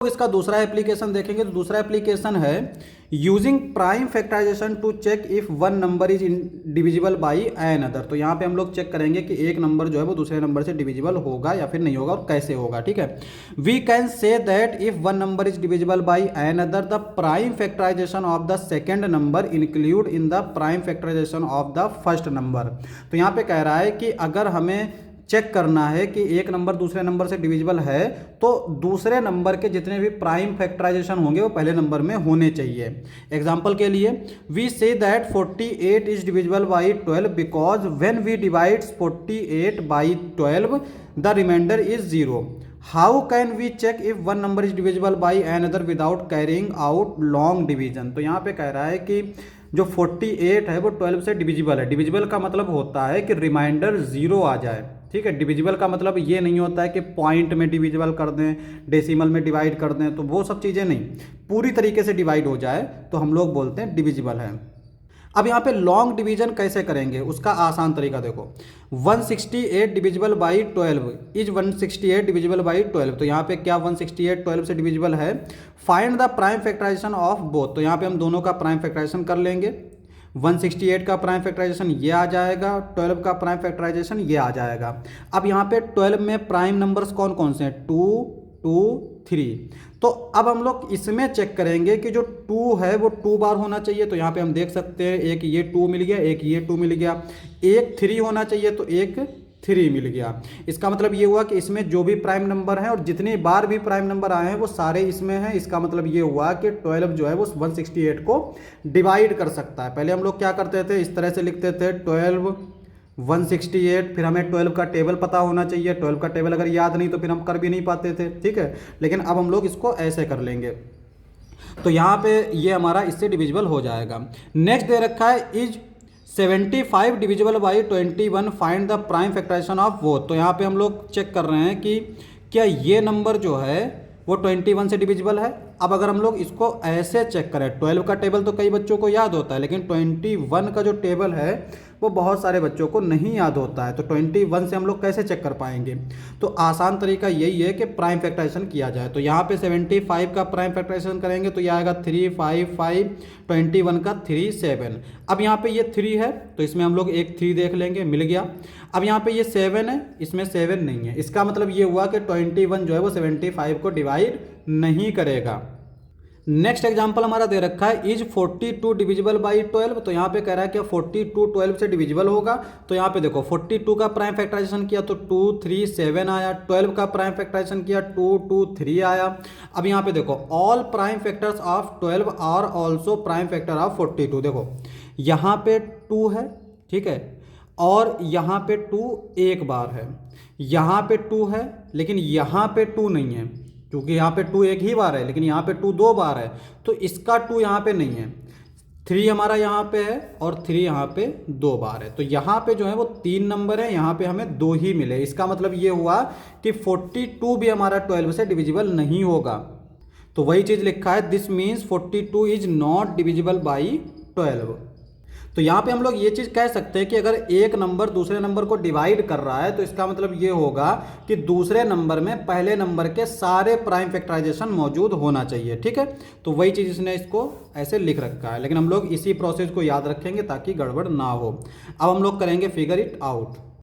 इसका दूसरा एप्लीकेशन देखेंगे तो दूसरा एप्लीकेशन है using prime factorization to check if one number is divisible by another. तो यहाँ पे हम लोग चेक करेंगे कि एक नंबर जो है वो दूसरे नंबर से डिविजिबल होगा या फिर नहीं होगा और कैसे होगा। ठीक है, we can say that if one number is divisible by another the prime factorization of the second number include in the prime factorization of the first number. तो यहाँ पे कह रहा है कि अगर हमें चेक करना है कि एक नंबर दूसरे नंबर से डिविजिबल है तो दूसरे नंबर के जितने भी प्राइम फैक्टराइजेशन होंगे वो पहले नंबर में होने चाहिए। एग्जांपल के लिए we say that 48 is divisible by 12 because when we divide 48 by 12 the reminder is 0। How can we check if one number is divisible by another without carrying out long division. तो यहाँ पे कह रहा है कि जो 48 है वो 12 से डिविजिबल है। डिविजिबल का मतलब होता है कि रिमाइंडर 0 आ जाए। ठीक है, डिविजिबल का मतलब ये नहीं होता है कि पॉइंट में डिविजिबल कर दें, डेसिमल में डिवाइड कर दें, तो वो सब चीज़ें नहीं, पूरी तरीके से डिवाइड हो जाए तो हम लोग बोलते हैं डिविजिबल है। अब यहाँ पे लॉन्ग डिवीजन कैसे करेंगे उसका आसान तरीका देखो। 168 divisible by 12 is 168 divisible by 12। तो यहाँ पे क्या 168 12 से डिविजिबल है। Find the prime factorization of both. तो यहाँ पे हम दोनों का प्राइम फैक्टराइजेशन कर लेंगे। 168 का प्राइम फैक्टराइजेशन ये आ जाएगा, 12 का प्राइम फैक्टराइजेशन ये आ जाएगा। अब यहाँ पे 12 में प्राइम नंबर्स कौन कौन से हैं, 2 2 3। तो अब हम लोग इसमें चेक करेंगे कि जो 2 है वो 2 बार होना चाहिए। तो यहाँ पे हम देख सकते हैं एक ये 2 मिल गया, एक ये 2 मिल गया। एक 3 होना चाहिए तो एक 3 मिल गया। इसका मतलब ये हुआ कि इसमें जो भी प्राइम नंबर है और जितनी बार भी प्राइम नंबर आए हैं वो सारे इसमें हैं। इसका मतलब ये हुआ कि 12 जो है वो 168 को डिवाइड कर सकता है। पहले हम लोग क्या करते थे, इस तरह से लिखते थे 12 168, फिर हमें 12 का टेबल पता होना चाहिए। 12 का टेबल अगर याद नहीं तो फिर हम कर भी नहीं पाते थे। ठीक है, लेकिन अब हम लोग इसको ऐसे कर लेंगे। तो यहाँ पे ये हमारा इससे डिविजिबल हो जाएगा। नेक्स्ट दे रखा है is 75 divisible by 21 find the prime factorization of both. तो यहाँ पे हम लोग चेक कर रहे हैं कि क्या ये नंबर जो है वो 21 से डिविजिबल है। अब अगर हम लोग इसको ऐसे चेक करें, 12 का टेबल तो कई बच्चों को याद होता है, लेकिन 21 का जो टेबल है वो बहुत सारे बच्चों को नहीं याद होता है। तो 21 से हम लोग कैसे चेक कर पाएंगे। तो आसान तरीका यही है कि प्राइम फैक्टराइजेशन किया जाए। तो यहाँ पे 75 का प्राइम फैक्टराइजेशन करेंगे तो ये आएगा 3 5 5, 21 का 3 7। अब यहाँ पे ये 3 है तो इसमें हम लोग एक 3 देख लेंगे, मिल गया। अब यहाँ पे ये 7 है, इसमें 7 नहीं है। इसका मतलब ये हुआ कि 21 जो है वो 75 को डिवाइड नहीं करेगा। नेक्स्ट एग्जांपल हमारा दे रखा है इज 42 डिविजिबल बाई 12। तो यहाँ पे कह रहा है कि 42 12 से डिविजिबल होगा। तो यहाँ पे देखो 42 का प्राइम फैक्टराइजेशन किया तो 2 3 7 आया। 12 का प्राइम फैक्टराइजेशन किया 2 2 3 आया। अब यहाँ पे देखो all prime factors of 12 are also prime factor of 42। देखो यहाँ पे 2 है, ठीक है, और यहाँ पे 2 एक बार है, यहाँ पे 2 है लेकिन यहाँ पे 2 नहीं है, क्योंकि यहाँ पे 2 एक ही बार है लेकिन यहाँ पे 2 2 बार है। तो इसका 2 यहाँ पे नहीं है। 3 हमारा यहाँ पे है और 3 यहाँ पे 2 बार है। तो यहाँ पे जो है वो 3 नंबर है, यहाँ पे हमें 2 ही मिले। इसका मतलब ये हुआ कि 42 भी हमारा 12 से डिविजिबल नहीं होगा। तो वही चीज़ लिखा है this means 42 is not divisible by 12। तो यहाँ पे हम लोग ये चीज़ कह सकते हैं कि अगर एक नंबर दूसरे नंबर को डिवाइड कर रहा है तो इसका मतलब ये होगा कि दूसरे नंबर में पहले नंबर के सारे प्राइम फैक्टराइजेशन मौजूद होना चाहिए। ठीक है, तो वही चीज़ इसने इसको ऐसे लिख रखा है, लेकिन हम लोग इसी प्रोसेस को याद रखेंगे ताकि गड़बड़ ना हो। अब हम लोग करेंगे फिगर इट आउट।